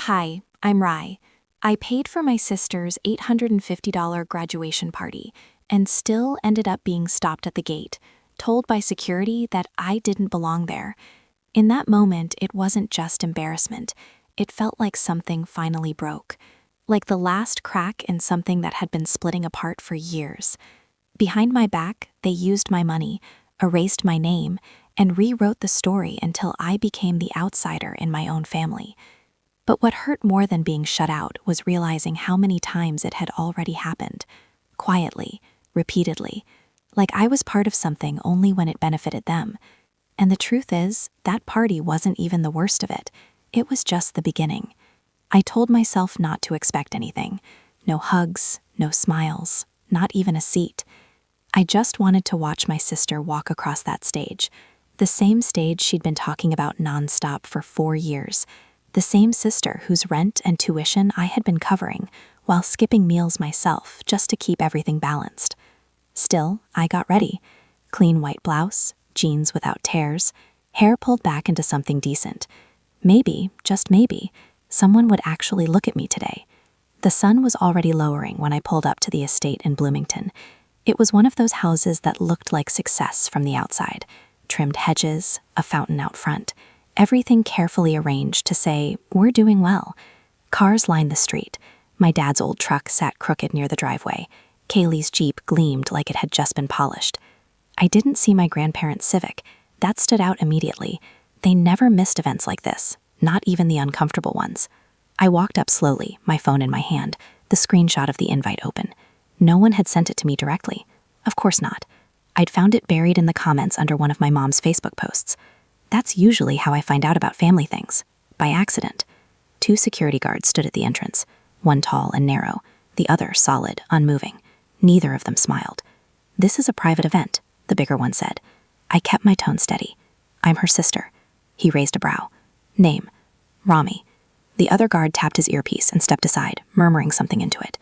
Hi, I'm Rai. I paid for my sister's $850 graduation party and still ended up being stopped at the gate, told by security that I didn't belong there. In that moment, it wasn't just embarrassment. It felt like something finally broke, like the last crack in something that had been splitting apart for years. Behind my back, they used my money, erased my name, and rewrote the story until I became the outsider in my own family. But what hurt more than being shut out was realizing how many times it had already happened. Quietly, repeatedly, like I was part of something only when it benefited them. And the truth is, that party wasn't even the worst of it. It was just the beginning. I told myself not to expect anything. No hugs, no smiles, not even a seat. I just wanted to watch my sister walk across that stage. The same stage she'd been talking about nonstop for 4 years. The same sister whose rent and tuition I had been covering, while skipping meals myself just to keep everything balanced. Still, I got ready. Clean white blouse, jeans without tears, hair pulled back into something decent. Maybe, just maybe, someone would actually look at me today. The sun was already lowering when I pulled up to the estate in Bloomington. It was one of those houses that looked like success from the outside. Trimmed hedges, a fountain out front. Everything carefully arranged to say, we're doing well. Cars lined the street. My dad's old truck sat crooked near the driveway. Kaylee's Jeep gleamed like it had just been polished. I didn't see my grandparents' Civic. That stood out immediately. They never missed events like this, not even the uncomfortable ones. I walked up slowly, my phone in my hand, the screenshot of the invite open. No one had sent it to me directly. Of course not. I'd found it buried in the comments under one of my mom's Facebook posts. That's usually how I find out about family things, by accident. 2 security guards stood at the entrance, one tall and narrow, the other solid, unmoving. Neither of them smiled. This is a private event, the bigger one said. I kept my tone steady. I'm her sister. He raised a brow. Name, Rami. The other guard tapped his earpiece and stepped aside, murmuring something into it.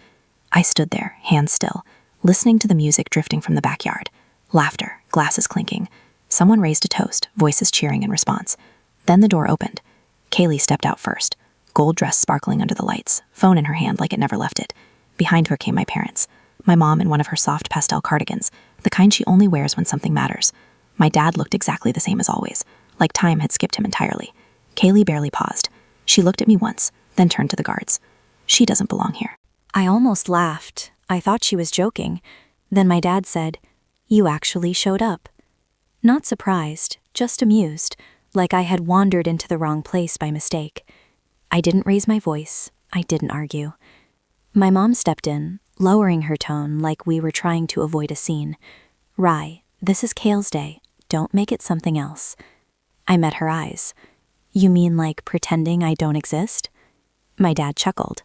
I stood there, hands still, listening to the music drifting from the backyard. Laughter, glasses clinking. Someone raised a toast, voices cheering in response. Then the door opened. Kaylee stepped out first, gold dress sparkling under the lights, phone in her hand like it never left it. Behind her came my parents, my mom in one of her soft pastel cardigans, the kind she only wears when something matters. My dad looked exactly the same as always, like time had skipped him entirely. Kaylee barely paused. She looked at me once, then turned to the guards. She doesn't belong here. I almost laughed. I thought she was joking. Then my dad said, "You actually showed up." Not surprised, just amused, like I had wandered into the wrong place by mistake. I didn't raise my voice. I didn't argue. My mom stepped in, lowering her tone like we were trying to avoid a scene. "Rai, this is Kale's day. Don't make it something else." I met her eyes. "You mean like pretending I don't exist?" My dad chuckled.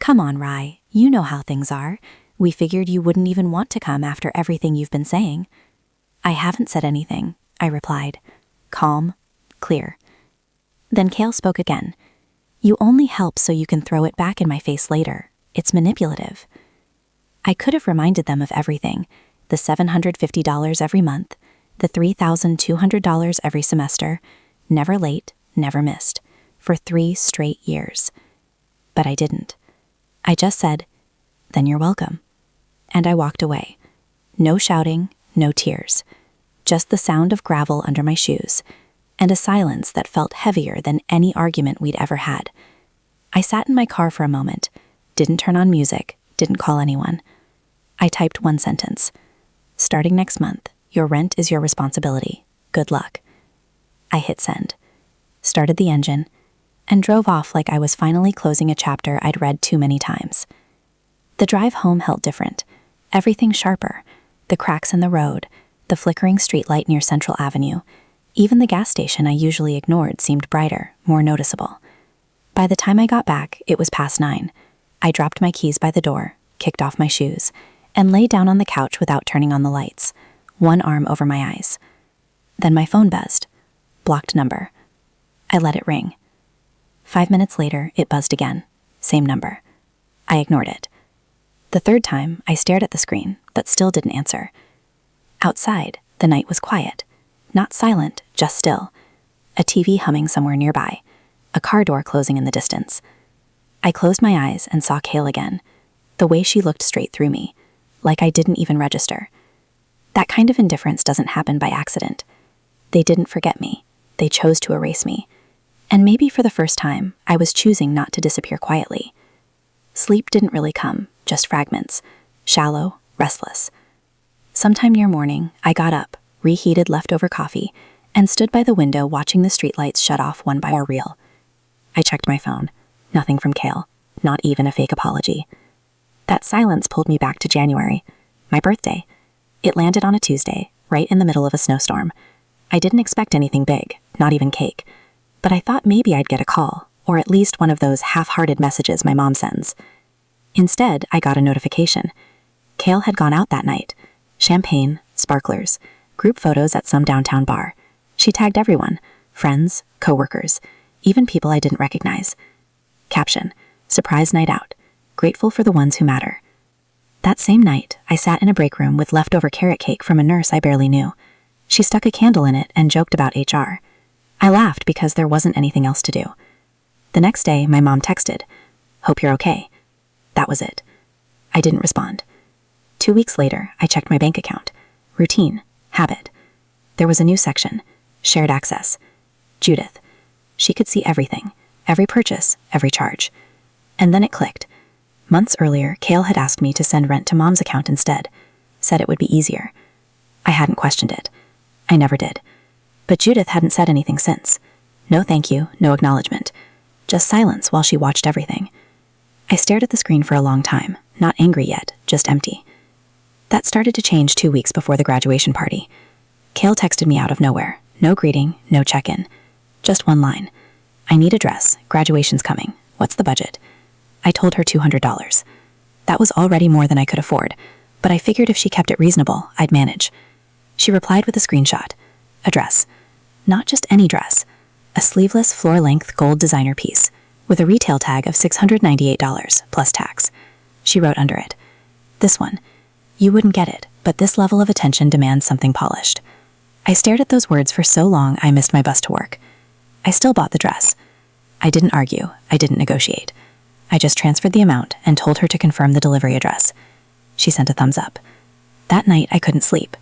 "Come on, Rai, you know how things are. We figured you wouldn't even want to come after everything you've been saying." "I haven't said anything," I replied. Calm, clear. Then Kale spoke again. "You only help so you can throw it back in my face later. It's manipulative." I could have reminded them of everything. The $750 every month, the $3,200 every semester, never late, never missed, for 3 straight years. But I didn't. I just said, "Then you're welcome." And I walked away. No shouting, no tears. Just the sound of gravel under my shoes, and a silence that felt heavier than any argument we'd ever had. I sat in my car for a moment, didn't turn on music, didn't call anyone. I typed one sentence. "Starting next month, your rent is your responsibility. Good luck." I hit send, started the engine, and drove off like I was finally closing a chapter I'd read too many times. The drive home felt different, everything sharper, the cracks in the road, the flickering streetlight near Central Avenue. Even the gas station I usually ignored seemed brighter, more noticeable. By the time I got back, it was past 9. I dropped my keys by the door, kicked off my shoes, and lay down on the couch without turning on the lights, one arm over my eyes. Then my phone buzzed. Blocked number. I let it ring. 5 minutes later, it buzzed again. Same number. I ignored it. The 3rd time, I stared at the screen, but still didn't answer. Outside, the night was quiet. Not silent, just still. A TV humming somewhere nearby. A car door closing in the distance. I closed my eyes and saw Kale again, the way she looked straight through me, like I didn't even register. That kind of indifference doesn't happen by accident. They didn't forget me. They chose to erase me. And maybe for the first time, I was choosing not to disappear quietly. Sleep didn't really come, just fragments, shallow, restless. Sometime near morning, I got up, reheated leftover coffee, and stood by the window watching the streetlights shut off one by our reel. I checked my phone. Nothing from Kale, not even a fake apology. That silence pulled me back to January, my birthday. It landed on a Tuesday, right in the middle of a snowstorm. I didn't expect anything big, not even cake, but I thought maybe I'd get a call, or at least one of those half-hearted messages my mom sends. Instead, I got a notification. Kale had gone out that night. Champagne, sparklers, group photos at some downtown bar. She tagged everyone, friends, coworkers, even people I didn't recognize. Caption, surprise night out, grateful for the ones who matter. That same night, I sat in a break room with leftover carrot cake from a nurse I barely knew. She stuck a candle in it and joked about HR. I laughed because there wasn't anything else to do. The next day, my mom texted, "Hope you're okay." That was it. I didn't respond. 2 weeks later, I checked my bank account. Routine, habit. There was a new section, shared access. Judith. She could see everything, every purchase, every charge. And then it clicked. Months earlier, Kale had asked me to send rent to Mom's account instead, said it would be easier. I hadn't questioned it. I never did. But Judith hadn't said anything since. No thank you, no acknowledgement. Just silence while she watched everything. I stared at the screen for a long time, not angry yet, just empty. That started to change 2 weeks before the graduation party. Kale texted me out of nowhere. No greeting, no check-in. Just one line. "I need a dress. Graduation's coming. What's the budget?" I told her $200. That was already more than I could afford, but I figured if she kept it reasonable, I'd manage. She replied with a screenshot. A dress. Not just any dress. A sleeveless, floor-length gold designer piece, with a retail tag of $698, plus tax. She wrote under it, "This one. You wouldn't get it, but this level of attention demands something polished." I stared at those words for so long I missed my bus to work. I still bought the dress. I didn't argue. I didn't negotiate. I just transferred the amount and told her to confirm the delivery address. She sent a thumbs up. That night, I couldn't sleep.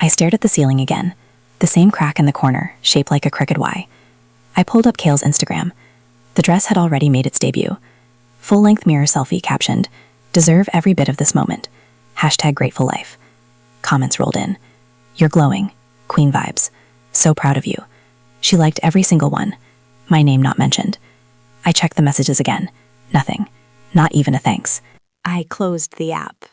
I stared at the ceiling again, the same crack in the corner, shaped like a crooked Y. I pulled up Kale's Instagram. The dress had already made its debut. Full-length mirror selfie captioned, "Deserve every bit of this moment. #grateful life." Comments rolled in. "You're glowing. Queen vibes. So proud of you." She liked every single one. My name not mentioned. I checked the messages again. Nothing. Not even a thanks. I closed the app.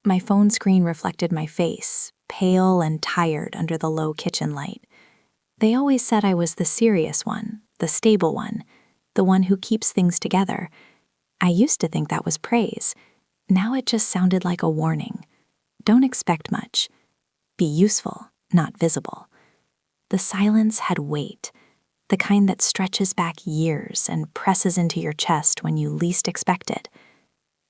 My phone screen reflected my face, pale and tired under the low kitchen light. They always said I was the serious one, the stable one, the one who keeps things together. I used to think that was praise. Now it just sounded like a warning. Don't expect much. Be useful, not visible. The silence had weight, the kind that stretches back years and presses into your chest when you least expect it.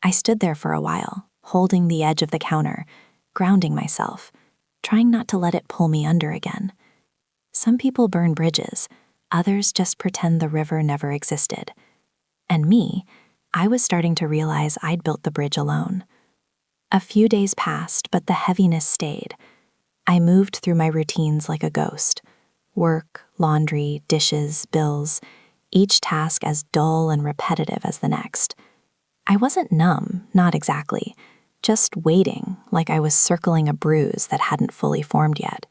I stood there for a while, holding the edge of the counter, grounding myself, trying not to let it pull me under again. Some people burn bridges, others just pretend the river never existed. And me, I was starting to realize I'd built the bridge alone. A few days passed, but the heaviness stayed. I moved through my routines like a ghost. Work, laundry, dishes, bills, each task as dull and repetitive as the next. I wasn't numb, not exactly, just waiting, like I was circling a bruise that hadn't fully formed yet.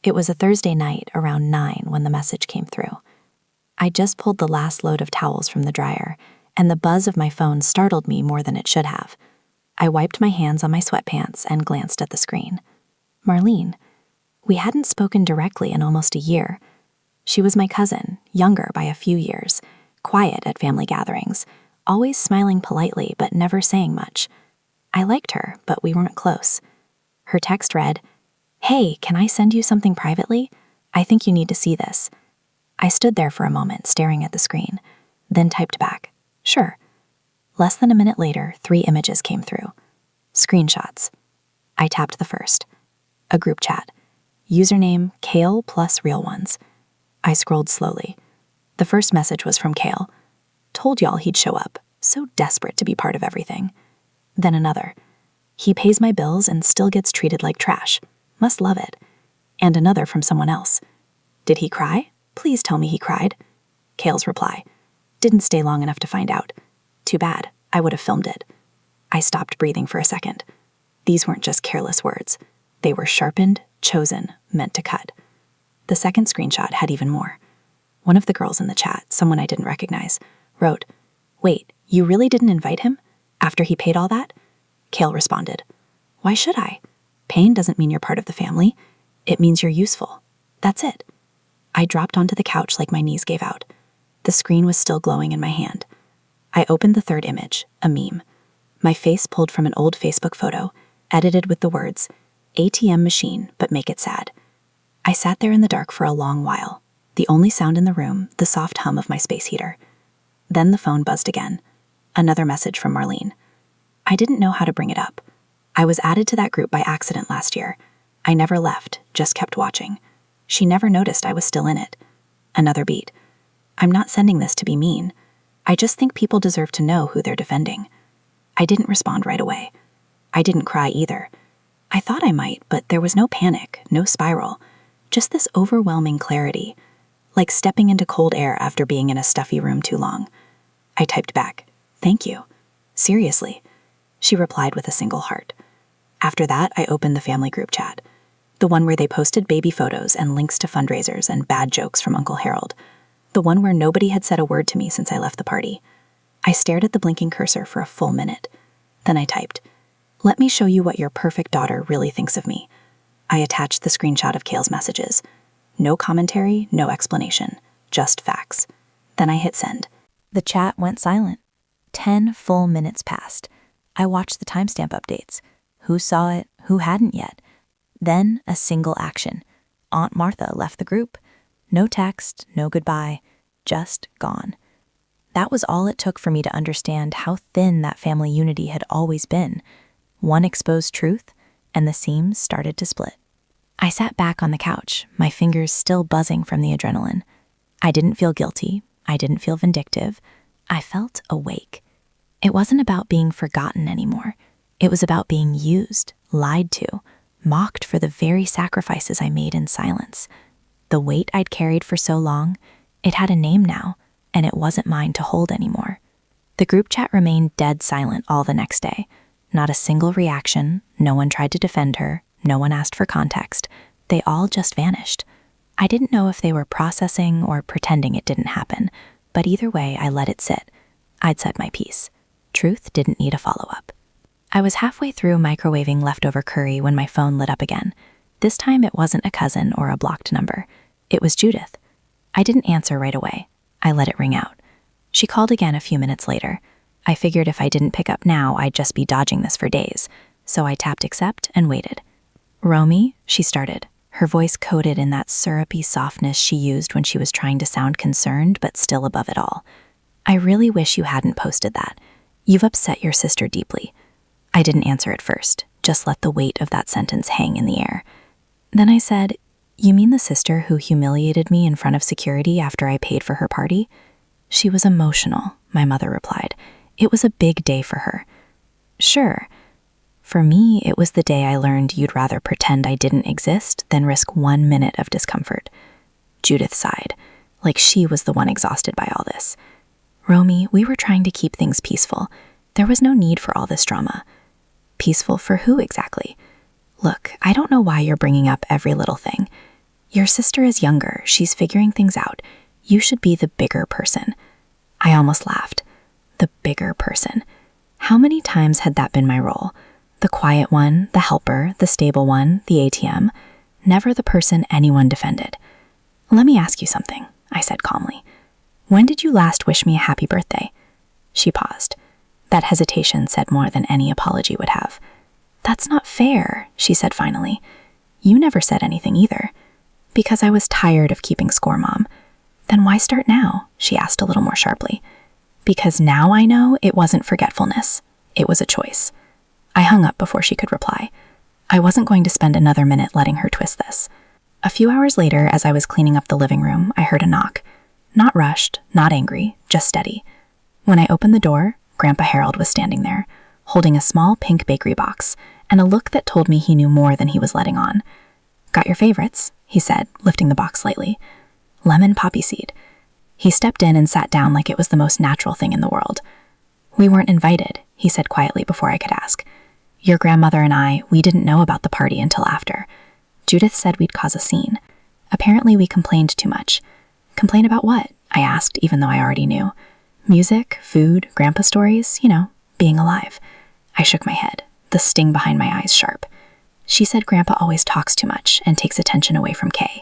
It was a Thursday night around 9 when the message came through. I just pulled the last load of towels from the dryer, and the buzz of my phone startled me more than it should have. I wiped my hands on my sweatpants and glanced at the screen. Marlene. We hadn't spoken directly in almost a year. She was my cousin, younger by a few years, quiet at family gatherings, always smiling politely but never saying much. I liked her, but we weren't close. Her text read, "Hey, can I send you something privately? I think you need to see this." I stood there for a moment staring at the screen, then typed back, "Sure." Less than a minute later, 3 images came through. Screenshots. I tapped the first. A group chat. Username Kale plus real ones. I scrolled slowly. The first message was from Kale. "Told y'all he'd show up. so desperate to be part of everything. Then another. He pays my bills and still gets treated like trash. Must love it. And another from someone else. Did he cry? Please tell me he cried. Kale's reply. Didn't stay long enough to find out. Too bad. I would have filmed it. I stopped breathing for a second. These weren't just careless words. They were sharpened, chosen, meant to cut. The second screenshot had even more. One of the girls in the chat, someone I didn't recognize, wrote, "Wait, you really didn't invite him? After he paid all that?" Kale responded, "Why should I? Paying doesn't mean you're part of the family. It means you're useful. That's it." I dropped onto the couch like my knees gave out. The screen was still glowing in my hand. I opened the third image, a meme. My face pulled from an old Facebook photo, edited with the words, "ATM machine, but make it sad." I sat there in the dark for a long while, the only sound in the room, the soft hum of my space heater. Then the phone buzzed again. Another message from Marlene. I didn't know how to bring it up. I was added to that group by accident last year. I never left, just kept watching. She never noticed I was still in it. Another beat. I'm not sending this to be mean. I just think people deserve to know who they're defending. I didn't respond right away. I didn't cry either. I thought I might, but there was no panic, no spiral, just this overwhelming clarity, like stepping into cold air after being in a stuffy room too long. I typed back, "Thank you. Seriously." She replied with a single heart. After that, I opened the family group chat, the one where they posted baby photos and links to fundraisers and bad jokes from Uncle Harold, the one where nobody had said a word to me since I left the party. I stared at the blinking cursor for a full minute. Then I typed, "Let me show you what your perfect daughter really thinks of me." I attached the screenshot of Kale's messages. No commentary, no explanation, just facts. Then I hit send. The chat went silent. 10 full minutes passed. I watched the timestamp updates. Who saw it, who hadn't yet. Then a single action. Aunt Martha left the group. No text, no goodbye, just gone. That was all it took for me to understand how thin that family unity had always been. One exposed truth, and the seams started to split. I sat back on the couch, my fingers still buzzing from the adrenaline. I didn't feel guilty. I didn't feel vindictive. I felt awake. It wasn't about being forgotten anymore. It was about being used, lied to, mocked for the very sacrifices I made in silence. The weight I'd carried for so long, it had a name now, and it wasn't mine to hold anymore. The group chat remained dead silent all the next day. Not a single reaction, no one tried to defend her, no one asked for context. They all just vanished. I didn't know if they were processing or pretending it didn't happen, but either way, I let it sit. I'd said my piece. Truth didn't need a follow-up. I was halfway through microwaving leftover curry when my phone lit up again. This time it wasn't a cousin or a blocked number. It was Judith. I didn't answer right away. I let it ring out. She called again a few minutes later. I figured if I didn't pick up now, I'd just be dodging this for days. So I tapped accept and waited. "Romy," she started, her voice coated in that syrupy softness she used when she was trying to sound concerned but still above it all. "I really wish you hadn't posted that. You've upset your sister deeply." I didn't answer at first, just let the weight of that sentence hang in the air. Then I said, "You mean the sister who humiliated me in front of security after I paid for her party?" "She was emotional," my mother replied. "It was a big day for her." "Sure. For me, it was the day I learned you'd rather pretend I didn't exist than risk 1 minute of discomfort." Judith sighed, like she was the one exhausted by all this. "Romy, we were trying to keep things peaceful. There was no need for all this drama." "Peaceful for who exactly?" "Look, I don't know why you're bringing up every little thing. Your sister is younger. She's figuring things out. You should be the bigger person." I almost laughed. The bigger person. How many times had that been my role? The quiet one, the helper, the stable one, the ATM. Never the person anyone defended. "Let me ask you something," I said calmly. "When did you last wish me a happy birthday?" She paused. That hesitation said more than any apology would have. "That's not fair," she said finally. "You never said anything either." "Because I was tired of keeping score, Mom." "Then why start now?" she asked a little more sharply. "Because now I know it wasn't forgetfulness. It was a choice." I hung up before she could reply. I wasn't going to spend another minute letting her twist this. A few hours later, as I was cleaning up the living room, I heard a knock. Not rushed, not angry, just steady. When I opened the door, Grandpa Harold was standing there, holding a small pink bakery box and a look that told me he knew more than he was letting on. "Got your favorites," he said, lifting the box slightly. "Lemon poppy seed." He stepped in and sat down like it was the most natural thing in the world. "We weren't invited," he said quietly before I could ask. "Your grandmother and we didn't know about the party until after. Judith said we'd cause a scene. Apparently we complained too much." "Complain about what?" I asked, even though I already knew. "Music, food, grandpa stories, being alive." I shook my head, the sting behind my eyes sharp. "She said Grandpa always talks too much and takes attention away from Kay."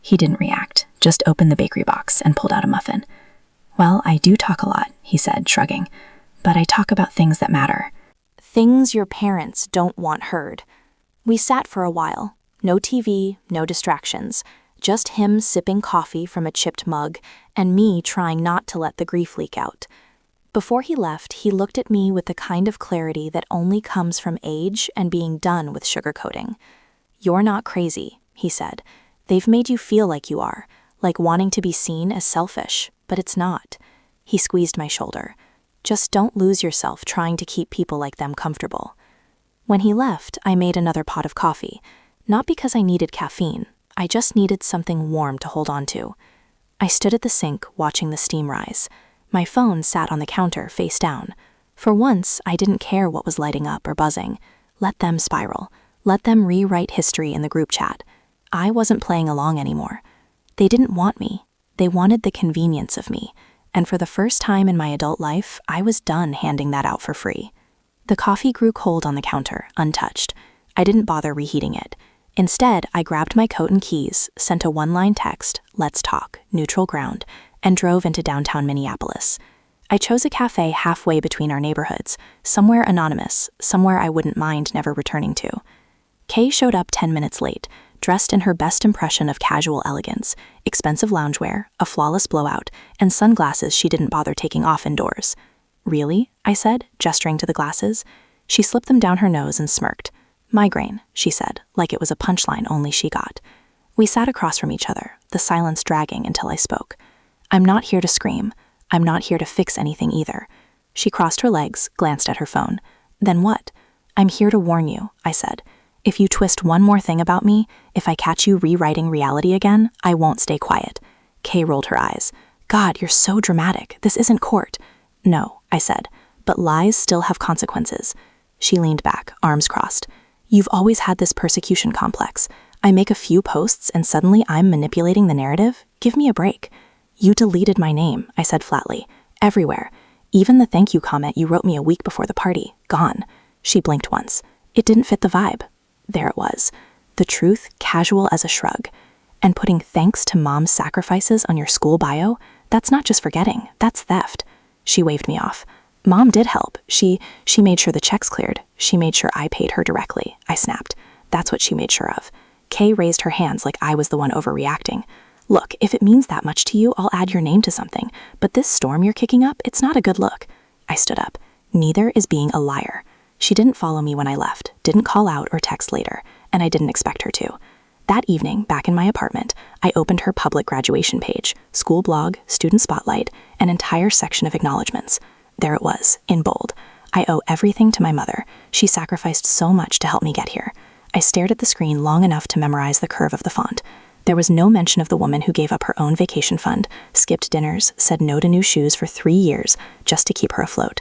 He didn't react, just opened the bakery box and pulled out a muffin. "Well, I do talk a lot," he said, shrugging. "But I talk about things that matter." Things your parents don't want heard. We sat for a while. No TV, no distractions. Just him sipping coffee from a chipped mug and me trying not to let the grief leak out. Before he left, he looked at me with the kind of clarity that only comes from age and being done with sugarcoating. "You're not crazy," he said. "They've made you feel like you are, like wanting to be seen as selfish, but it's not." He squeezed my shoulder. "Just don't lose yourself trying to keep people like them comfortable." When he left, I made another pot of coffee. Not because I needed caffeine, I just needed something warm to hold on to. I stood at the sink watching the steam rise. My phone sat on the counter face down. For once, I didn't care what was lighting up or buzzing. Let them spiral. Let them rewrite history in the group chat. I wasn't playing along anymore. They didn't want me. They wanted the convenience of me. And for the first time in my adult life, I was done handing that out for free. The coffee grew cold on the counter, untouched. I didn't bother reheating it. Instead, I grabbed my coat and keys, sent a one-line text, "Let's talk, neutral ground," and drove into downtown Minneapolis. I chose a cafe halfway between our neighborhoods, somewhere anonymous, somewhere I wouldn't mind never returning to. Kay showed up 10 minutes late, dressed in her best impression of casual elegance, expensive loungewear, a flawless blowout, and sunglasses she didn't bother taking off indoors. "Really?" I said, gesturing to the glasses. She slipped them down her nose and smirked. "Migraine," she said, like it was a punchline only she got. We sat across from each other, the silence dragging until I spoke. "I'm not here to scream. I'm not here to fix anything either." She crossed her legs, glanced at her phone. "Then what?" "I'm here to warn you," I said. "If you twist one more thing about me, if I catch you rewriting reality again, I won't stay quiet." Kay rolled her eyes. "God, you're so dramatic. This isn't court." "No," I said, "but lies still have consequences." She leaned back, arms crossed. "You've always had this persecution complex. I make a few posts and suddenly I'm manipulating the narrative? Give me a break." "You deleted my name," I said flatly. "Everywhere. Even the thank you comment you wrote me a week before the party. Gone." She blinked once. It didn't fit the vibe. There it was. The truth, casual as a shrug. And putting "thanks to mom's sacrifices" on your school bio? That's not just forgetting. That's theft. She waved me off. "Mom did help. She made sure the checks cleared. She made sure I paid her directly." I snapped. "That's what she made sure of." Kay raised her hands like I was the one overreacting. "Look, if it means that much to you, I'll add your name to something. But this storm you're kicking up, it's not a good look." I stood up. Neither is being a liar. She didn't follow me when I left, didn't call out or text later, and I didn't expect her to. That evening, back in my apartment, I opened her public graduation page, school blog, student spotlight, an entire section of acknowledgments. There it was, in bold. "I owe everything to my mother. She sacrificed so much to help me get here." I stared at the screen long enough to memorize the curve of the font. There was no mention of the woman who gave up her own vacation fund, skipped dinners, said no to new shoes for 3 years, just to keep her afloat.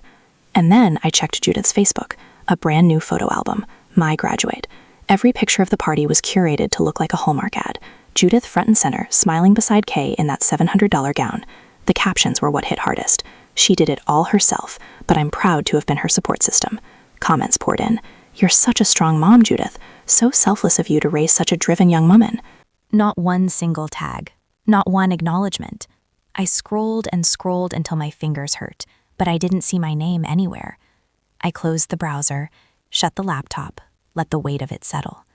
And then I checked Judith's Facebook, a brand new photo album, my graduate. Every picture of the party was curated to look like a Hallmark ad. Judith front and center, smiling beside Kay in that $700 gown. The captions were what hit hardest. She did it all herself, but I'm proud to have been her support system. Comments poured in. "You're such a strong mom, Judith. So selfless of you to raise such a driven young woman." Not one single tag. Not one acknowledgement. I scrolled and scrolled until my fingers hurt, but I didn't see my name anywhere. I closed the browser, shut the laptop, let the weight of it settle.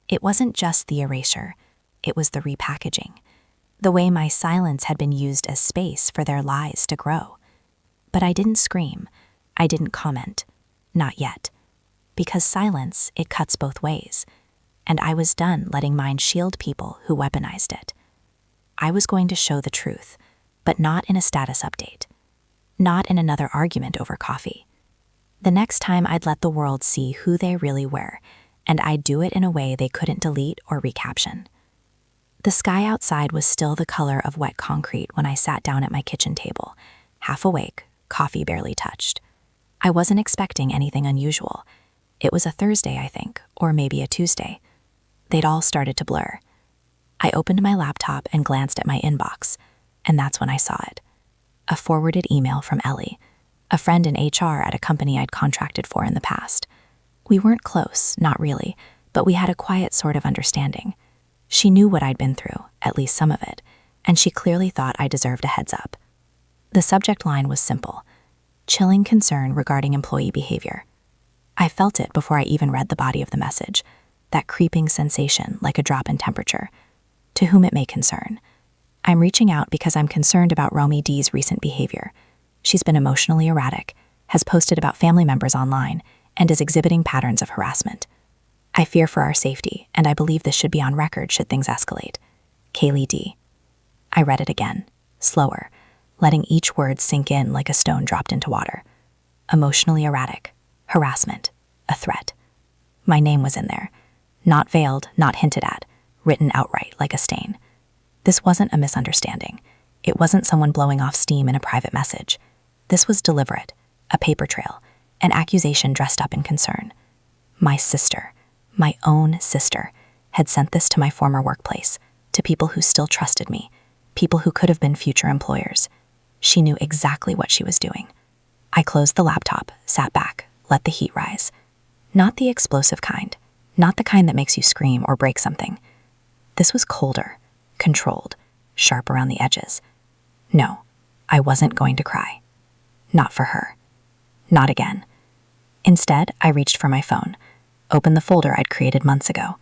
It wasn't just the erasure. It was the repackaging. The way my silence had been used as space for their lies to grow. But I didn't scream. I didn't comment. Not yet. Because silence, it cuts both ways. And I was done letting mine shield people who weaponized it. I was going to show the truth, but not in a status update. not in another argument over coffee. The next time I'd let the world see who they really were, and I'd do it in a way they couldn't delete or recaption. The sky outside was still the color of wet concrete when I sat down at my kitchen table, half awake, coffee barely touched. I wasn't expecting anything unusual. It was a Thursday, I think, or maybe a Tuesday. They'd all started to blur. I opened my laptop and glanced at my inbox, and that's when I saw it. A forwarded email from Ellie, a friend in HR at a company I'd contracted for in the past. We weren't close, not really, but we had a quiet sort of understanding. She knew what I'd been through, at least some of it, and she clearly thought I deserved a heads up. The subject line was simple: chilling concern regarding employee behavior. I felt it before I even read the body of the message, that creeping sensation like a drop in temperature. To whom it may concern. I'm reaching out because I'm concerned about Romy D's recent behavior. She's been emotionally erratic, has posted about family members online, and is exhibiting patterns of harassment. I fear for our safety, and I believe this should be on record should things escalate. Kaylee D. I read it again, slower, letting each word sink in like a stone dropped into water. Emotionally erratic, harassment, a threat. My name was in there, not veiled, not hinted at, written outright like a stain. This wasn't a misunderstanding. It wasn't someone blowing off steam in a private message. This was deliberate, a paper trail, an accusation dressed up in concern. My sister, my own sister, had sent this to my former workplace, to people who still trusted me, people who could have been future employers. She knew exactly what she was doing. I closed the laptop, sat back, let the heat rise. Not the explosive kind, not the kind that makes you scream or break something. This was colder, controlled, sharp around the edges. No, I wasn't going to cry. Not for her. Not again. Instead, I reached for my phone, opened the folder I'd created months ago.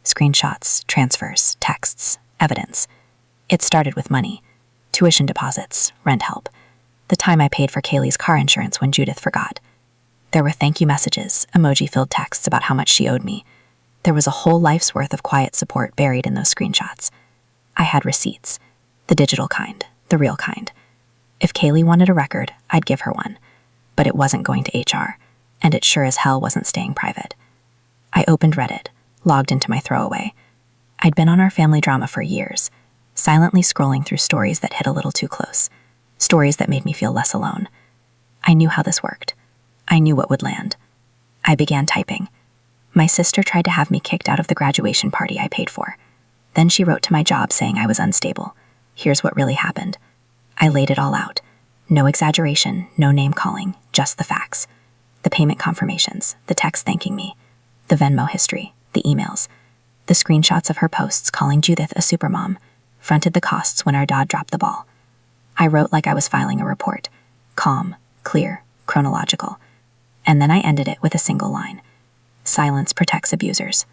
Screenshots, transfers, texts, evidence. It started with money. Tuition deposits, rent help. The time I paid for Kaylee's car insurance when Judith forgot. There were thank you messages, emoji-filled texts about how much she owed me. There was a whole life's worth of quiet support buried in those screenshots. I had receipts. The digital kind, the real kind. If Kaylee wanted a record, I'd give her one. But it wasn't going to HR, and it sure as hell wasn't staying private. I opened Reddit, logged into my throwaway. I'd been on our family drama for years, silently scrolling through stories that hit a little too close, stories that made me feel less alone. I knew how this worked. I knew what would land. I began typing. My sister tried to have me kicked out of the graduation party I paid for. Then she wrote to my job saying I was unstable. Here's what really happened. I laid it all out. No exaggeration, no name calling, just the facts. The payment confirmations, the text thanking me, the Venmo history, the emails, the screenshots of her posts calling Judith a supermom, fronted the costs when our dad dropped the ball. I wrote like I was filing a report, calm, clear, chronological. And then I ended it with a single line. Silence protects abusers.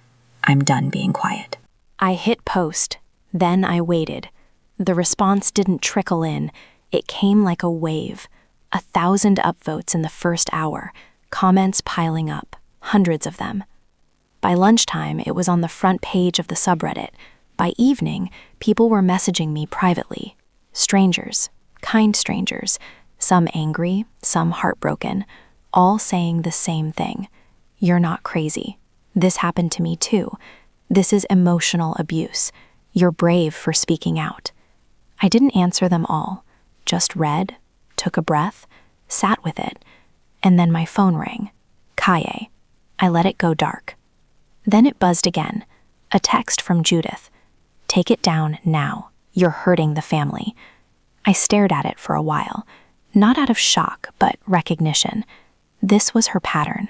I'm done being quiet. I hit post. Then I waited. The response didn't trickle in. It came like a wave. 1,000 upvotes in the first hour. Comments piling up. Hundreds of them. By lunchtime, it was on the front page of the subreddit. By evening, people were messaging me privately. Strangers. Kind strangers. Some angry, some heartbroken. All saying the same thing. You're not crazy. This happened to me too. This is emotional abuse. You're brave for speaking out. I didn't answer them all. Just read, took a breath, sat with it, and then my phone rang. Kaye. I let it go dark. Then it buzzed again. A text from Judith. Take it down now. You're hurting the family. I stared at it for a while, not out of shock, but recognition. This was her pattern.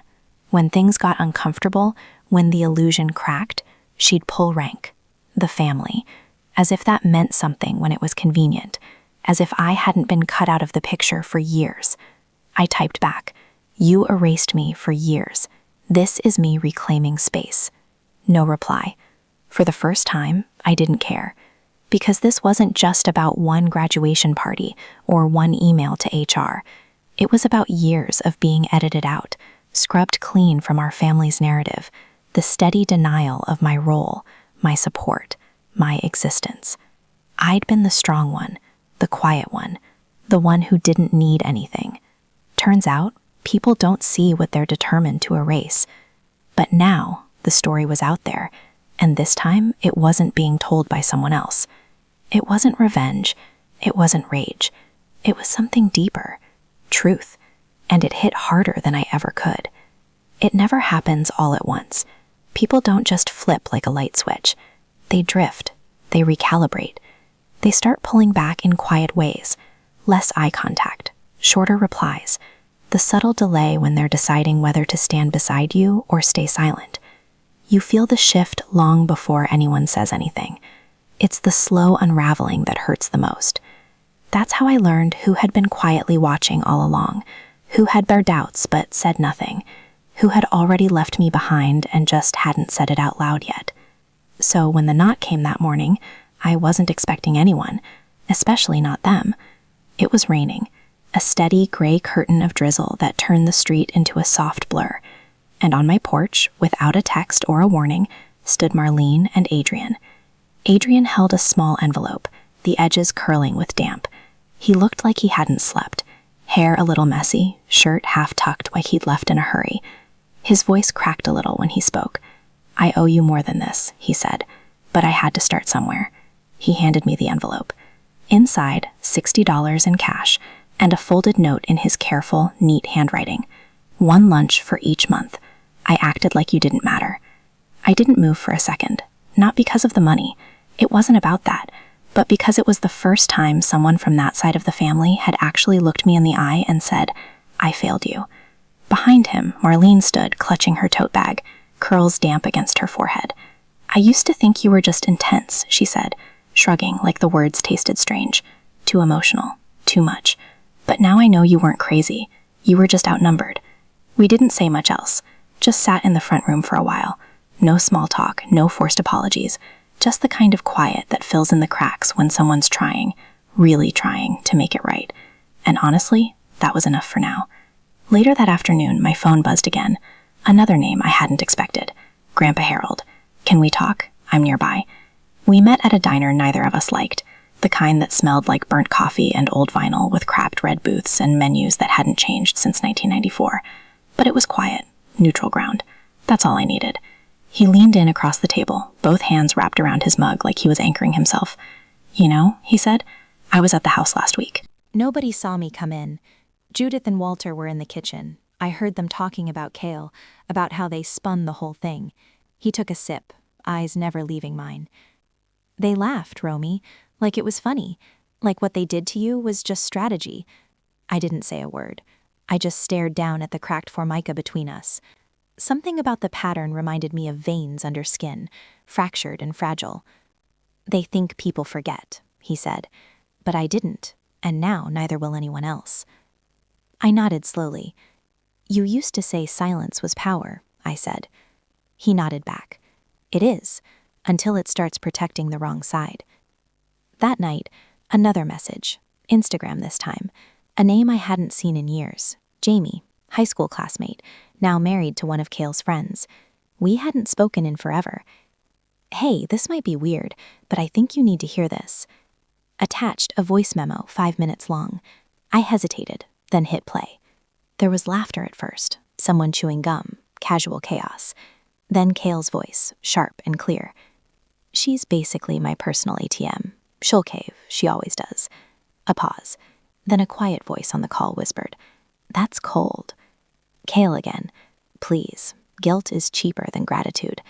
When things got uncomfortable, when the illusion cracked, she'd pull rank. The family. As if that meant something when it was convenient. As if I hadn't been cut out of the picture for years. I typed back. You erased me for years. This is me reclaiming space. No reply. For the first time, I didn't care. Because this wasn't just about one graduation party or one email to HR. It was about years of being edited out, scrubbed clean from our family's narrative, the steady denial of my role, my support, my existence. I'd been the strong one, the quiet one, the one who didn't need anything. Turns out, people don't see what they're determined to erase. But now, the story was out there, and this time it wasn't being told by someone else. It wasn't revenge, it wasn't rage. It was something deeper, truth, and it hit harder than I ever could. It never happens all at once. People don't just flip like a light switch. They drift, they recalibrate. They start pulling back in quiet ways, less eye contact, shorter replies, the subtle delay when they're deciding whether to stand beside you or stay silent. You feel the shift long before anyone says anything. It's the slow unraveling that hurts the most. That's how I learned who had been quietly watching all along, who had their doubts but said nothing, who had already left me behind and just hadn't said it out loud yet. So when the knock came that morning, I wasn't expecting anyone, especially not them. It was raining, a steady gray curtain of drizzle that turned the street into a soft blur. And on my porch, without a text or a warning, stood Marlene and Adrian. Adrian held a small envelope, the edges curling with damp. He looked like he hadn't slept, hair a little messy, shirt half tucked like he'd left in a hurry. His voice cracked a little when he spoke. "I owe you more than this," he said, "but I had to start somewhere." He handed me the envelope. Inside, $60 in cash, and a folded note in his careful, neat handwriting. One lunch for each month. I acted like you didn't matter. I didn't move for a second, not because of the money. It wasn't about that, but because it was the first time someone from that side of the family had actually looked me in the eye and said, "I failed you." Behind him, Marlene stood, clutching her tote bag, curls damp against her forehead. "I used to think you were just intense," she said, shrugging like the words tasted strange. "Too emotional, too much. But now I know you weren't crazy. You were just outnumbered." We didn't say much else, just sat in the front room for a while. No small talk, no forced apologies, just the kind of quiet that fills in the cracks when someone's trying, really trying, to make it right. And honestly, that was enough for now. Later that afternoon, my phone buzzed again. Another name I hadn't expected. Grandpa Harold. "Can we talk? I'm nearby." We met at a diner neither of us liked, the kind that smelled like burnt coffee and old vinyl with cracked red booths and menus that hadn't changed since 1994. But it was quiet, neutral ground. That's all I needed. He leaned in across the table, both hands wrapped around his mug like he was anchoring himself. "You know," he said, "I was at the house last week." Nobody saw me come in. Judith and Walter were in the kitchen. I heard them talking about Kale, about how they spun the whole thing. He took a sip, eyes never leaving mine. "They laughed, Romy, like it was funny, like what they did to you was just strategy." I didn't say a word. I just stared down at the cracked formica between us. Something about the pattern reminded me of veins under skin, fractured and fragile. "They think people forget," he said. But I didn't, and now neither will anyone else. I nodded slowly. "You used to say silence was power," I said. He nodded back. "It is, until it starts protecting the wrong side." That night, another message, Instagram this time, a name I hadn't seen in years, Jamie, high school classmate, now married to one of Kale's friends. We hadn't spoken in forever. "Hey, this might be weird, but I think you need to hear this." Attached, a voice memo 5 minutes long. I hesitated, then hit play. There was laughter at first, someone chewing gum, casual chaos. Then Kale's voice, sharp and clear. "She's basically my personal ATM. She'll cave, she always does." A pause. Then a quiet voice on the call whispered, "That's cold." Kale again. "Please, guilt is cheaper than gratitude."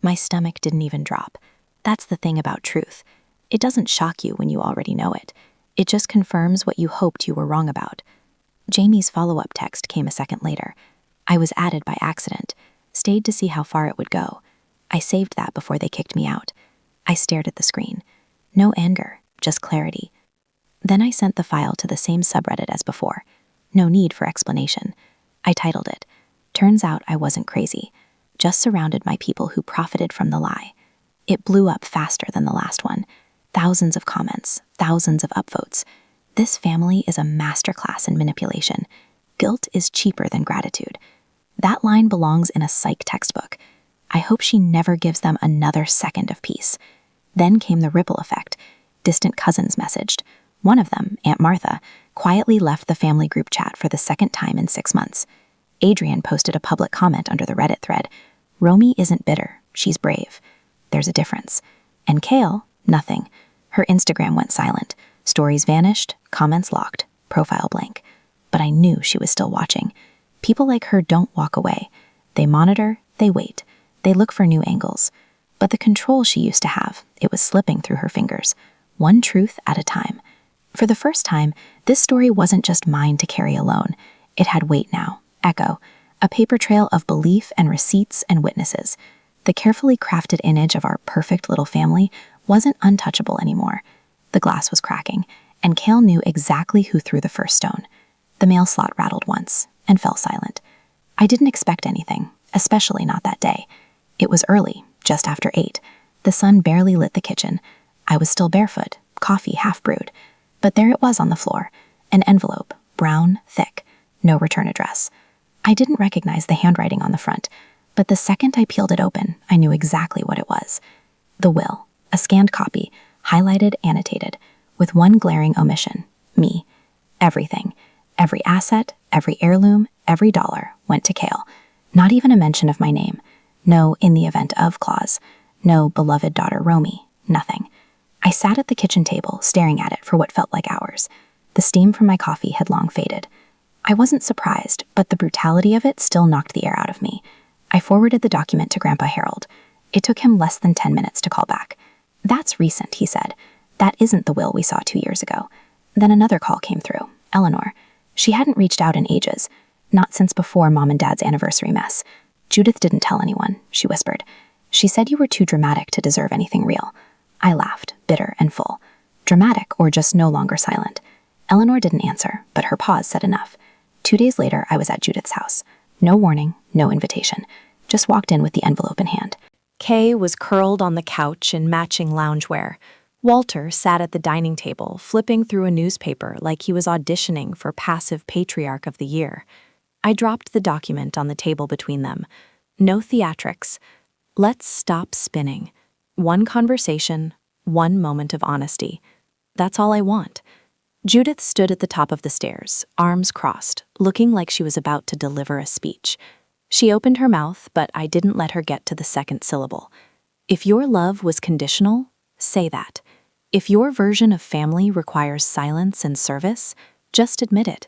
My stomach didn't even drop. That's the thing about truth. It doesn't shock you when you already know it. It just confirms what you hoped you were wrong about. Jamie's follow-up text came a second later. I was added by accident, stayed to see how far it would go. I saved that before they kicked me out. I stared at the screen. No anger, just clarity. Then I sent the file to the same subreddit as before. No need for explanation. I titled it, "Turns out I wasn't crazy. Just surrounded my people who profited from the lie." It blew up faster than the last one. Thousands of comments, thousands of upvotes. This family is a masterclass in manipulation. Guilt is cheaper than gratitude. That line belongs in a psych textbook. I hope she never gives them another second of peace. Then came the ripple effect. Distant cousins messaged. One of them, Aunt Martha, quietly left the family group chat for the second time in 6 months. Adrian posted a public comment under the Reddit thread. Romy isn't bitter, she's brave. There's a difference. And Kale, nothing. Her Instagram went silent. Stories vanished, comments locked, profile blank. But I knew she was still watching. People like her don't walk away. They monitor, they wait, they look for new angles. But the control she used to have, it was slipping through her fingers, one truth at a time. For the first time, this story wasn't just mine to carry alone. It had weight now, echo, a paper trail of belief and receipts and witnesses. The carefully crafted image of our perfect little family wasn't untouchable anymore. The glass was cracking, and Kale knew exactly who threw the first stone. The mail slot rattled once and fell silent. I didn't expect anything, especially not that day. It was early, just after 8. The sun barely lit the kitchen. I was still barefoot, coffee half brewed. But there it was on the floor, an envelope, brown, thick, no return address. I didn't recognize the handwriting on the front, but the second I peeled it open, I knew exactly what it was. The will, a scanned copy, highlighted, annotated, with one glaring omission, me. Everything, every asset, every heirloom, every dollar went to Kale. Not even a mention of my name. No "in the event of" clause. No beloved daughter Romy. Nothing. I sat at the kitchen table, staring at it for what felt like hours. The steam from my coffee had long faded. I wasn't surprised, but the brutality of it still knocked the air out of me. I forwarded the document to Grandpa Harold. It took him less than 10 minutes to call back. "That's recent," he said. "That isn't the will we saw 2 years ago." Then another call came through. Eleanor. She hadn't reached out in ages. Not since before Mom and Dad's anniversary mess. "Judith didn't tell anyone," she whispered. "She said you were too dramatic to deserve anything real." I laughed, bitter and full. Dramatic or just no longer silent? Eleanor didn't answer, but her pause said enough. 2 days later, I was at Judith's house. No warning, no invitation. Just walked in with the envelope in hand. Kay was curled on the couch in matching loungewear. Walter sat at the dining table, flipping through a newspaper like he was auditioning for Passive Patriarch of the Year. I dropped the document on the table between them. No theatrics. Let's stop spinning. One conversation, one moment of honesty. That's all I want. Judith stood at the top of the stairs, arms crossed, looking like she was about to deliver a speech. She opened her mouth, but I didn't let her get to the second syllable. If your love was conditional, say that. If your version of family requires silence and service, just admit it.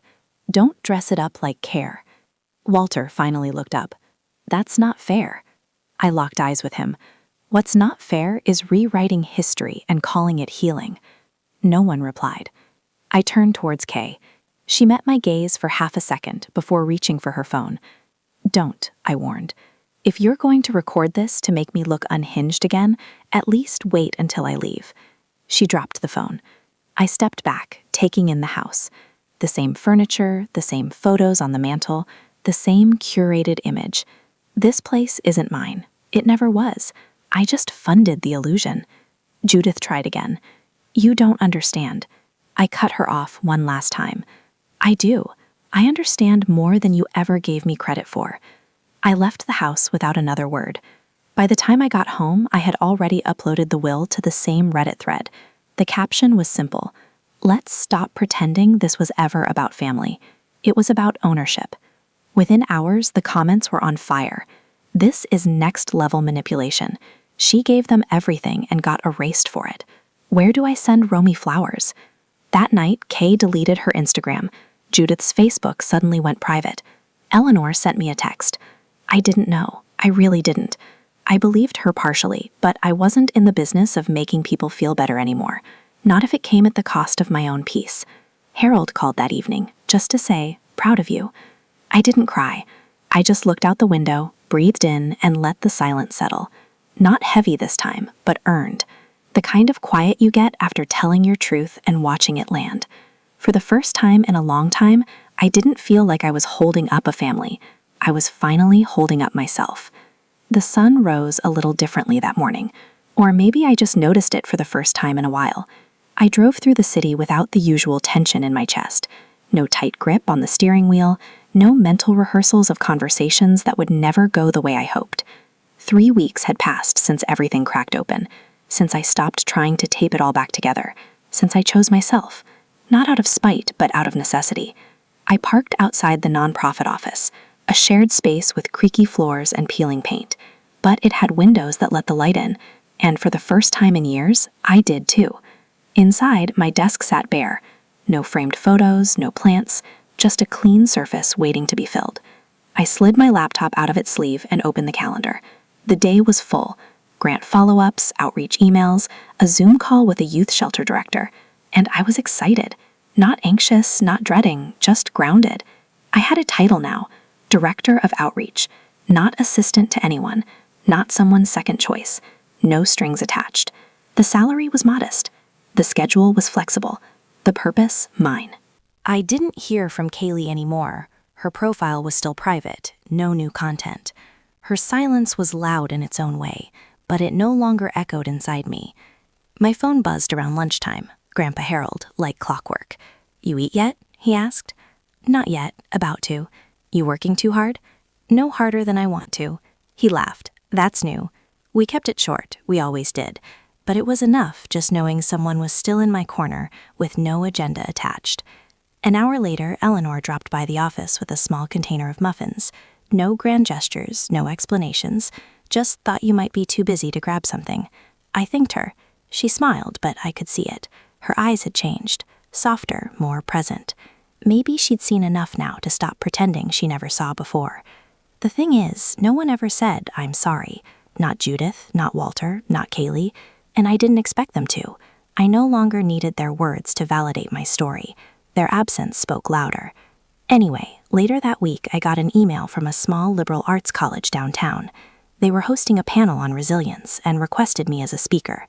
Don't dress it up like care. Walter finally looked up. That's not fair. I locked eyes with him. What's not fair is rewriting history and calling it healing. No one replied. I turned towards Kay. She met my gaze for half a second before reaching for her phone. Don't, I warned. If you're going to record this to make me look unhinged again, at least wait until I leave. She dropped the phone. I stepped back, taking in the house. The same furniture, the same photos on the mantel, the same curated image. This place isn't mine. It never was. I just funded the illusion. Judith tried again. You don't understand. I cut her off one last time. I do. I understand more than you ever gave me credit for. I left the house without another word. By the time I got home, I had already uploaded the will to the same Reddit thread. The caption was simple. Let's stop pretending this was ever about family. It was about ownership. Within hours, the comments were on fire. This is next-level manipulation. She gave them everything and got erased for it. Where do I send Romy flowers? That night, Kay deleted her Instagram. Judith's Facebook suddenly went private. Eleanor sent me a text. I didn't know. I really didn't. I believed her partially, but I wasn't in the business of making people feel better anymore. Not if it came at the cost of my own peace. Harold called that evening, just to say, proud of you. I didn't cry. I just looked out the window, breathed in, and let the silence settle. Not heavy this time, but earned. The kind of quiet you get after telling your truth and watching it land. For the first time in a long time, I didn't feel like I was holding up a family. I was finally holding up myself. The sun rose a little differently that morning, or maybe I just noticed it for the first time in a while. I drove through the city without the usual tension in my chest. No tight grip on the steering wheel, no mental rehearsals of conversations that would never go the way I hoped. 3 weeks had passed since everything cracked open, since I stopped trying to tape it all back together, since I chose myself. not out of spite, but out of necessity. I parked outside the nonprofit office, a shared space with creaky floors and peeling paint, but it had windows that let the light in, and for the first time in years, I did too. Inside, my desk sat bare. No framed photos, no plants, just a clean surface waiting to be filled. I slid my laptop out of its sleeve and opened the calendar. The day was full. Grant follow-ups, outreach emails, a Zoom call with a youth shelter director. And I was excited. Not anxious, not dreading, just grounded. I had a title now, Director of Outreach. Not assistant to anyone. Not someone's second choice. No strings attached. The salary was modest. The schedule was flexible. The purpose, mine. I didn't hear from Kaylee anymore. Her profile was still private, no new content. Her silence was loud in its own way, but it no longer echoed inside me. My phone buzzed around lunchtime, Grandpa Harold, like clockwork. "You eat yet?" he asked. "Not yet, about to." "You working too hard?" "No harder than I want to." He laughed. "That's new." We kept it short, we always did, but it was enough just knowing someone was still in my corner with no agenda attached. An hour later, Eleanor dropped by the office with a small container of muffins. No grand gestures, no explanations, just thought you might be too busy to grab something. I thanked her. She smiled, but I could see it. Her eyes had changed, softer, more present. Maybe she'd seen enough now to stop pretending she never saw before. The thing is, no one ever said, "I'm sorry." Not Judith, not Walter, not Kaylee, and I didn't expect them to. I no longer needed their words to validate my story. Their absence spoke louder. Anyway, later that week I got an email from a small liberal arts college downtown. They were hosting a panel on resilience and requested me as a speaker.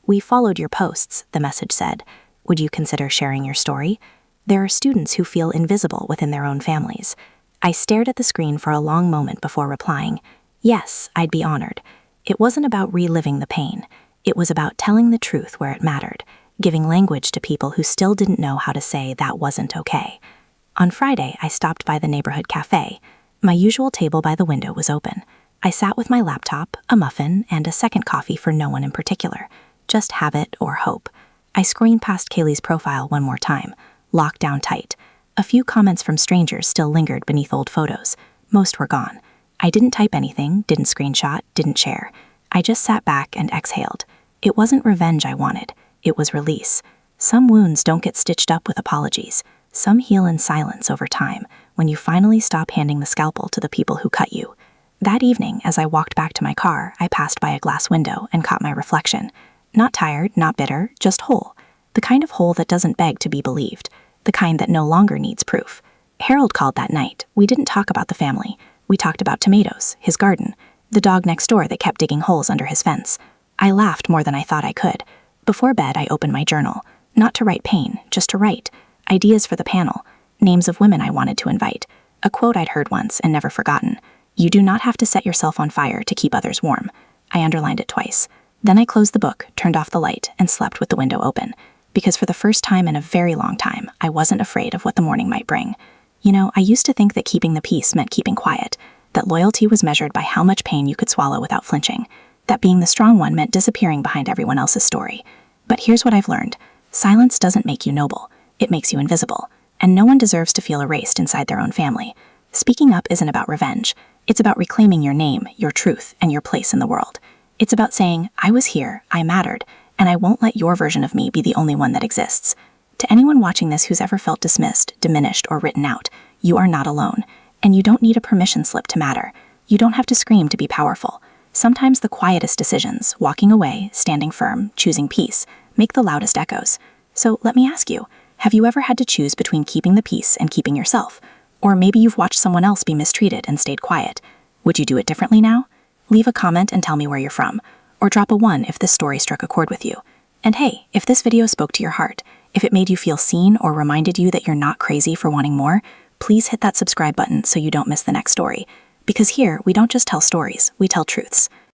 "We followed your posts," the message said. "Would you consider sharing your story?" There are students who feel invisible within their own families. I stared at the screen for a long moment before replying. Yes, I'd be honored. It wasn't about reliving the pain. It was about telling the truth where it mattered, giving language to people who still didn't know how to say that wasn't okay. On Friday, I stopped by the neighborhood cafe. My usual table by the window was open. I sat with my laptop, a muffin, and a second coffee for no one in particular. Just habit or hope. I screened past Kaylee's profile one more time, locked down tight. A few comments from strangers still lingered beneath old photos. Most were gone. I didn't type anything, didn't screenshot, didn't share. I just sat back and exhaled. It wasn't revenge I wanted. It was release. Some wounds don't get stitched up with apologies. Some heal in silence over time, when you finally stop handing the scalpel to the people who cut you. That evening, as I walked back to my car, I passed by a glass window and caught my reflection. Not tired, not bitter, just whole. The kind of whole that doesn't beg to be believed. The kind that no longer needs proof. Harold called that night. We didn't talk about the family. We talked about tomatoes, his garden, the dog next door that kept digging holes under his fence. I laughed more than I thought I could. Before bed, I opened my journal. Not to write pain, just to write. Ideas for the panel. Names of women I wanted to invite. A quote I'd heard once and never forgotten. "You do not have to set yourself on fire to keep others warm." I underlined it twice. Then I closed the book, turned off the light, and slept with the window open. Because for the first time in a very long time, I wasn't afraid of what the morning might bring. You know, I used to think that keeping the peace meant keeping quiet, that loyalty was measured by how much pain you could swallow without flinching, that being the strong one meant disappearing behind everyone else's story. But here's what I've learned. Silence doesn't make you noble. It makes you invisible. And no one deserves to feel erased inside their own family. Speaking up isn't about revenge. It's about reclaiming your name, your truth, and your place in the world. It's about saying, I was here, I mattered, and I won't let your version of me be the only one that exists. To anyone watching this who's ever felt dismissed, diminished, or written out, you are not alone. And you don't need a permission slip to matter. You don't have to scream to be powerful. Sometimes the quietest decisions, walking away, standing firm, choosing peace, make the loudest echoes. So let me ask you, have you ever had to choose between keeping the peace and keeping yourself? Or maybe you've watched someone else be mistreated and stayed quiet. Would you do it differently now? Leave a comment and tell me where you're from. Or drop a 1 if this story struck a chord with you. And hey, if this video spoke to your heart, if it made you feel seen or reminded you that you're not crazy for wanting more, please hit that subscribe button so you don't miss the next story. Because here, we don't just tell stories, we tell truths.